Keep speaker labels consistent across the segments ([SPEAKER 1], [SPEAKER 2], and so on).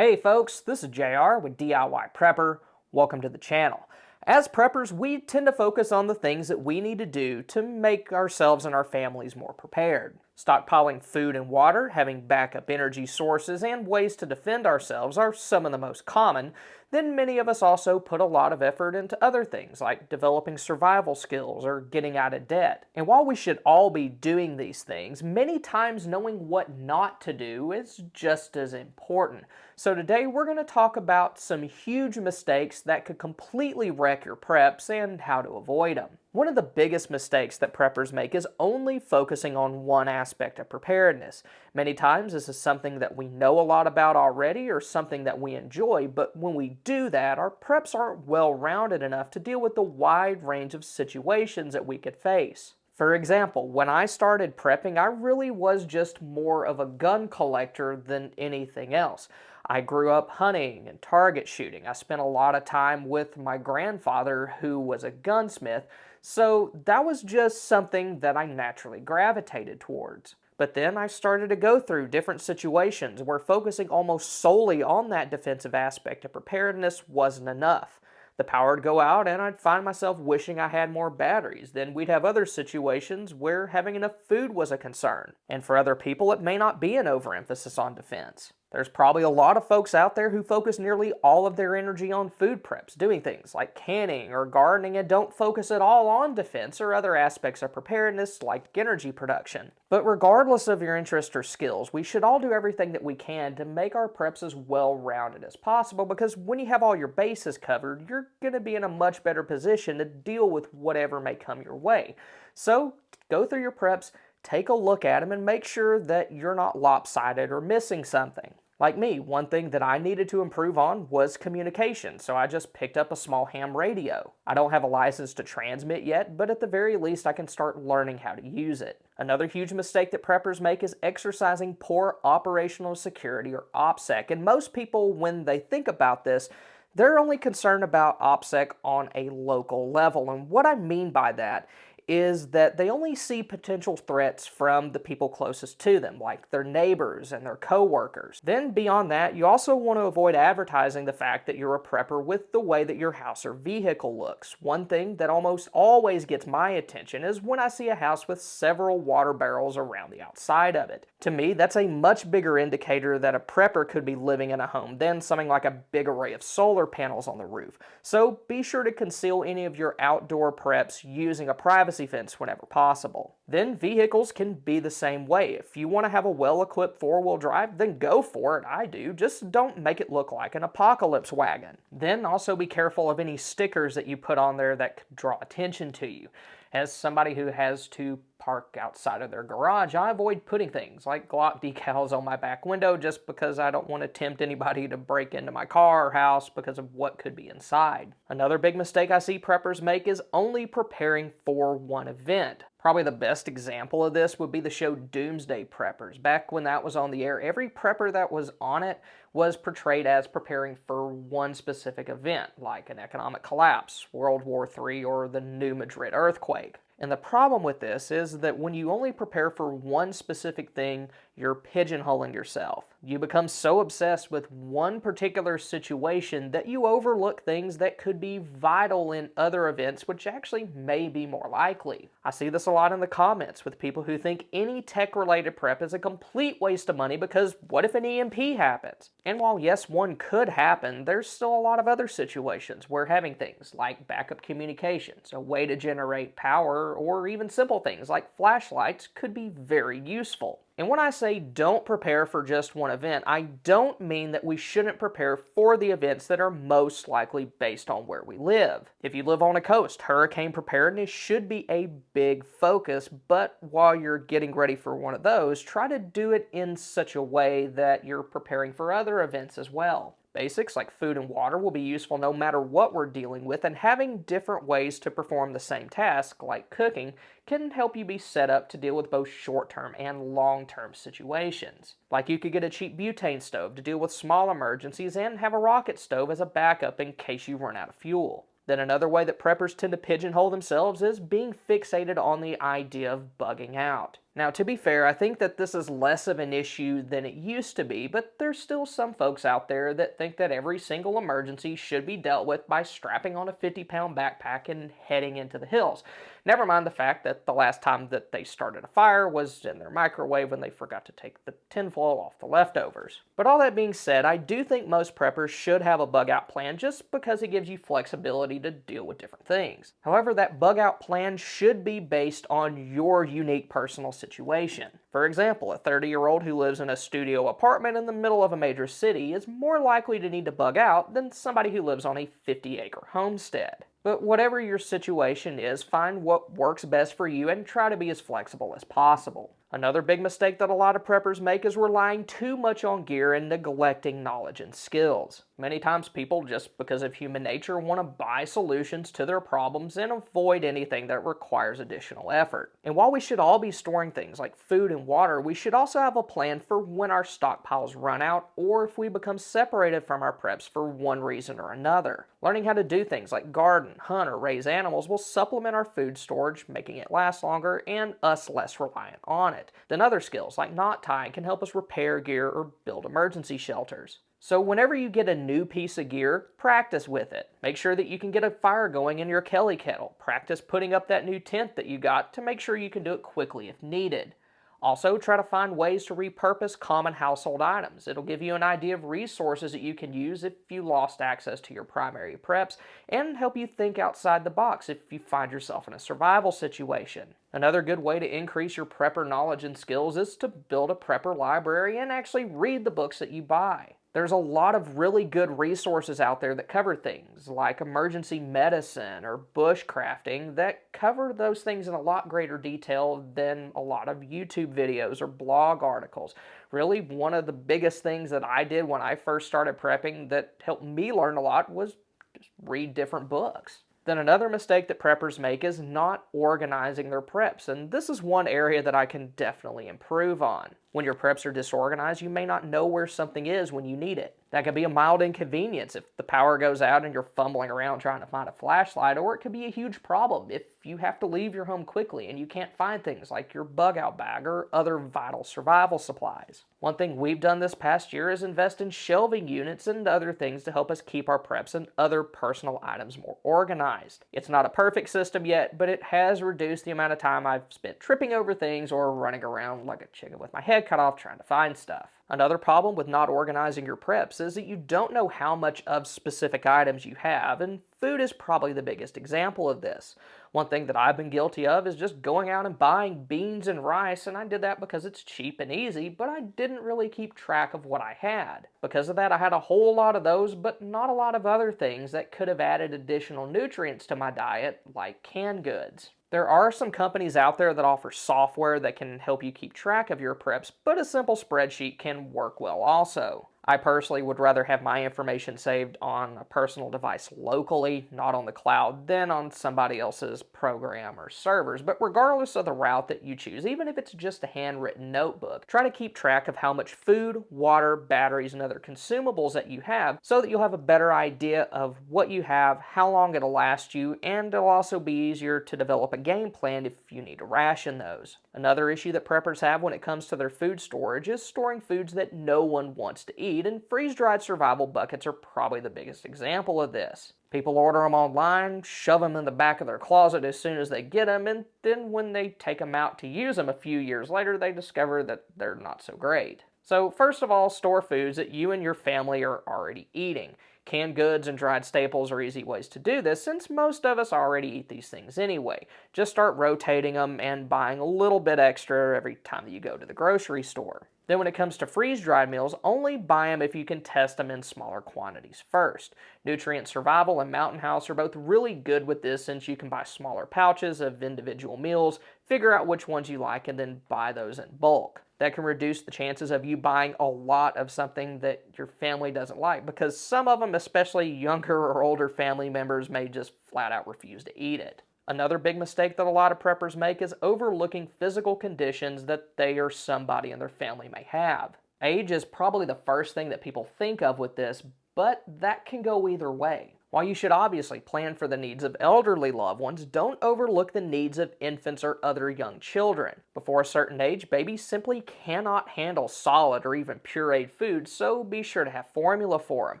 [SPEAKER 1] Hey folks, this is JR with DIY Prepper. Welcome to the channel. As preppers, we tend to focus on the things that we need to do to make ourselves and our families more prepared. Stockpiling food and water, having backup energy sources, and ways to defend ourselves are some of the most common. Then many of us also put a lot of effort into other things like developing survival skills or getting out of debt. And while we should all be doing these things, many times knowing what not to do is just as important. So today we're going to talk about some huge mistakes that could completely wreck your preps and how to avoid them. One of the biggest mistakes that preppers make is only focusing on one aspect of preparedness. Many times this is something that we know a lot about already or something that we enjoy, but when we do that, our preps aren't well-rounded enough to deal with the wide range of situations that we could face. For example, when I started prepping, I really was just more of a gun collector than anything else. I grew up hunting and target shooting. I spent a lot of time with my grandfather, who was a gunsmith, so that was just something that I naturally gravitated towards. But then I started to go through different situations where focusing almost solely on that defensive aspect of preparedness wasn't enough. The power would go out and I'd find myself wishing I had more batteries. Then we'd have other situations where having enough food was a concern. And for other people, it may not be an overemphasis on defense. There's probably a lot of folks out there who focus nearly all of their energy on food preps, doing things like canning or gardening, and don't focus at all on defense or other aspects of preparedness like energy production. But regardless of your interest or skills, we should all do everything that we can to make our preps as well-rounded as possible, because when you have all your bases covered, you're going to be in a much better position to deal with whatever may come your way. So go through your preps, take a look at them, and make sure that you're not lopsided or missing something. Like me, one thing that I needed to improve on was communication, so I just picked up a small ham radio. I don't have a license to transmit yet, but at the very least I can start learning how to use it. Another huge mistake that preppers make is exercising poor operational security, or OPSEC, and most people, when they think about this, they're only concerned about OPSEC on a local level. And what I mean by that is that they only see potential threats from the people closest to them, like their neighbors and their co-workers. Then beyond that, you also want to avoid advertising the fact that you're a prepper with the way that your house or vehicle looks. One thing that almost always gets my attention is when I see a house with several water barrels around the outside of it. To me, that's a much bigger indicator that a prepper could be living in a home than something like a big array of solar panels on the roof. So be sure to conceal any of your outdoor preps using a privacy fence whenever possible. Then vehicles can be the same way. If you want to have a well-equipped four-wheel drive, then go for it. I do. Just don't make it look like an apocalypse wagon. Then also be careful of any stickers that you put on there that could draw attention to you. As somebody who has to park outside of their garage, I avoid putting things like Glock decals on my back window just because I don't want to tempt anybody to break into my car or house because of what could be inside. Another big mistake I see preppers make is only preparing for one event. Probably the best example of this would be the show Doomsday Preppers. Back when that was on the air, every prepper that was on it was portrayed as preparing for one specific event, like an economic collapse, World War III, or the New Madrid earthquake. And the problem with this is that when you only prepare for one specific thing, you're pigeonholing yourself. You become so obsessed with one particular situation that you overlook things that could be vital in other events, which actually may be more likely. I see this a lot in the comments with people who think any tech-related prep is a complete waste of money because what if an EMP happens? And while yes, one could happen, there's still a lot of other situations where having things like backup communications, a way to generate power, or even simple things like flashlights could be very useful. And when I say don't prepare for just one event, I don't mean that we shouldn't prepare for the events that are most likely based on where we live. If you live on a coast, hurricane preparedness should be a big focus, but while you're getting ready for one of those, try to do it in such a way that you're preparing for other events as well. Basics like food and water will be useful no matter what we're dealing with, and having different ways to perform the same task, like cooking, can help you be set up to deal with both short-term and long-term situations. Like you could get a cheap butane stove to deal with small emergencies and have a rocket stove as a backup in case you run out of fuel. Then another way that preppers tend to pigeonhole themselves is being fixated on the idea of bugging out. Now, to be fair, I think that this is less of an issue than it used to be, but there's still some folks out there that think that every single emergency should be dealt with by strapping on a 50-pound backpack and heading into the hills. Never mind the fact that the last time that they started a fire was in their microwave when they forgot to take the tinfoil off the leftovers. But all that being said, I do think most preppers should have a bug out plan just because it gives you flexibility to deal with different things. However, that bug out plan should be based on your unique personal situation. For example, a 30-year-old who lives in a studio apartment in the middle of a major city is more likely to need to bug out than somebody who lives on a 50-acre homestead. But whatever your situation is, find what works best for you and try to be as flexible as possible. Another big mistake that a lot of preppers make is relying too much on gear and neglecting knowledge and skills. Many times people, just because of human nature, want to buy solutions to their problems and avoid anything that requires additional effort. And while we should all be storing things like food and water, we should also have a plan for when our stockpiles run out or if we become separated from our preps for one reason or another. Learning how to do things like garden, hunt, or raise animals will supplement our food storage, making it last longer and us less reliant on it. Then other skills like knot tying can help us repair gear or build emergency shelters. So whenever you get a new piece of gear, practice with it. Make sure that you can get a fire going in your Kelly kettle. Practice putting up that new tent that you got to make sure you can do it quickly if needed. Also, try to find ways to repurpose common household items. It'll give you an idea of resources that you can use if you lost access to your primary preps, and help you think outside the box if you find yourself in a survival situation. Another good way to increase your prepper knowledge and skills is to build a prepper library and actually read the books that you buy. There's a lot of really good resources out there that cover things like emergency medicine or bushcrafting that cover those things in a lot greater detail than a lot of YouTube videos or blog articles. Really, one of the biggest things that I did when I first started prepping that helped me learn a lot was just read different books. Then another mistake that preppers make is not organizing their preps, and this is one area that I can definitely improve on. When your preps are disorganized, you may not know where something is when you need it. That could be a mild inconvenience if the power goes out and you're fumbling around trying to find a flashlight, or it could be a huge problem if you have to leave your home quickly and you can't find things like your bug out bag or other vital survival supplies. One thing we've done this past year is invest in shelving units and other things to help us keep our preps and other personal items more organized. It's not a perfect system yet, but it has reduced the amount of time I've spent tripping over things or running around like a chicken with my head cut off trying to find stuff. Another problem with not organizing your preps is that you don't know how much of specific items you have, and food is probably the biggest example of this. One thing that I've been guilty of is just going out and buying beans and rice, and I did that because it's cheap and easy, but I didn't really keep track of what I had. Because of that, I had a whole lot of those, but not a lot of other things that could have added additional nutrients to my diet, like canned goods. There are some companies out there that offer software that can help you keep track of your preps, but a simple spreadsheet can work well also. I personally would rather have my information saved on a personal device locally, not on the cloud, than on somebody else's program or servers. But regardless of the route that you choose, even if it's just a handwritten notebook, try to keep track of how much food, water, batteries, and other consumables that you have so that you'll have a better idea of what you have, how long it'll last you, and it'll also be easier to develop a game plan if you need to ration those. Another issue that preppers have when it comes to their food storage is storing foods that no one wants to eat, and freeze-dried survival buckets are probably the biggest example of this. People order them online, shove them in the back of their closet as soon as they get them, and then when they take them out to use them a few years later, they discover that they're not so great. So first of all, store foods that you and your family are already eating. Canned goods and dried staples are easy ways to do this since most of us already eat these things anyway. Just start rotating them and buying a little bit extra every time that you go to the grocery store. Then when it comes to freeze-dried meals, only buy them if you can test them in smaller quantities first. Nutrient Survival and Mountain House are both really good with this since you can buy smaller pouches of individual meals, figure out which ones you like, and then buy those in bulk. That can reduce the chances of you buying a lot of something that your family doesn't like, because some of them, especially younger or older family members, may just flat out refuse to eat it. Another big mistake that a lot of preppers make is overlooking physical conditions that they or somebody in their family may have. Age is probably the first thing that people think of with this, but that can go either way. While you should obviously plan for the needs of elderly loved ones, don't overlook the needs of infants or other young children. Before a certain age, babies simply cannot handle solid or even pureed food, so be sure to have formula for them.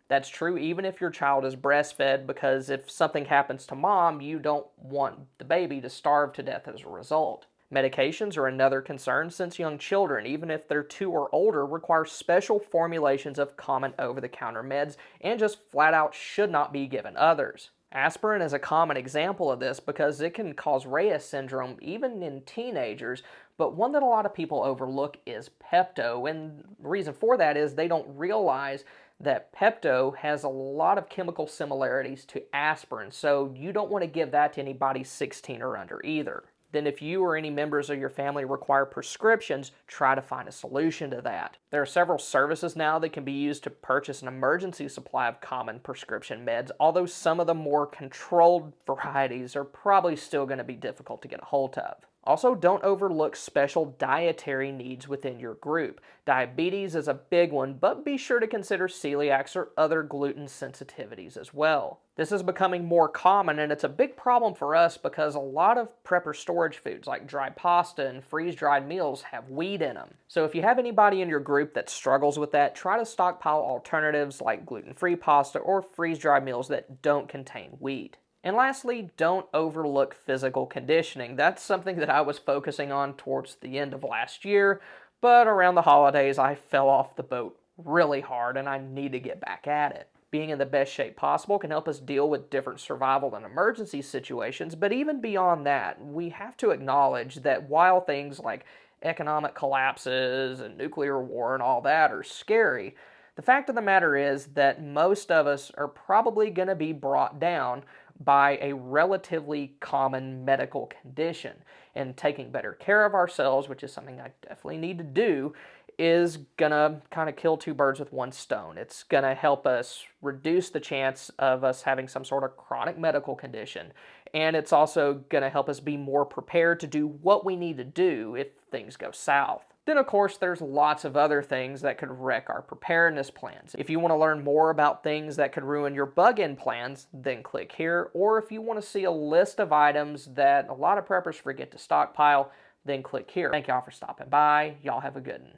[SPEAKER 1] That's true even if your child is breastfed, because if something happens to mom, you don't want the baby to starve to death as a result. Medications are another concern, since young children, even if they're 2 or older, require special formulations of common over-the-counter meds and just flat out should not be given others. Aspirin is a common example of this because it can cause Reyes syndrome even in teenagers, but one that a lot of people overlook is Pepto, and the reason for that is they don't realize that Pepto has a lot of chemical similarities to aspirin, so you don't want to give that to anybody 16 or under either. Then if you or any members of your family require prescriptions, try to find a solution to that. There are several services now that can be used to purchase an emergency supply of common prescription meds, although some of the more controlled varieties are probably still going to be difficult to get a hold of. Also, don't overlook special dietary needs within your group. Diabetes is a big one, but be sure to consider celiacs or other gluten sensitivities as well. This is becoming more common, and it's a big problem for us because a lot of prepper storage foods like dried pasta and freeze-dried meals have wheat in them. So if you have anybody in your group that struggles with that, try to stockpile alternatives like gluten-free pasta or freeze-dried meals that don't contain wheat. And lastly, don't overlook physical conditioning. That's something that I was focusing on towards the end of last year, but around the holidays I fell off the boat really hard and I need to get back at it. Being in the best shape possible can help us deal with different survival and emergency situations, but even beyond that, we have to acknowledge that while things like economic collapses and nuclear war and all that are scary, the fact of the matter is that most of us are probably going to be brought down by a relatively common medical condition. And taking better care of ourselves, which is something I definitely need to do, is gonna kind of kill two birds with one stone. It's gonna help us reduce the chance of us having some sort of chronic medical condition. And it's also gonna help us be more prepared to do what we need to do if things go south. Then, of course, there's lots of other things that could wreck our preparedness plans. If you want to learn more about things that could ruin your bug-in plans, then click here. Or if you want to see a list of items that a lot of preppers forget to stockpile, then click here. Thank y'all for stopping by. Y'all have a good one.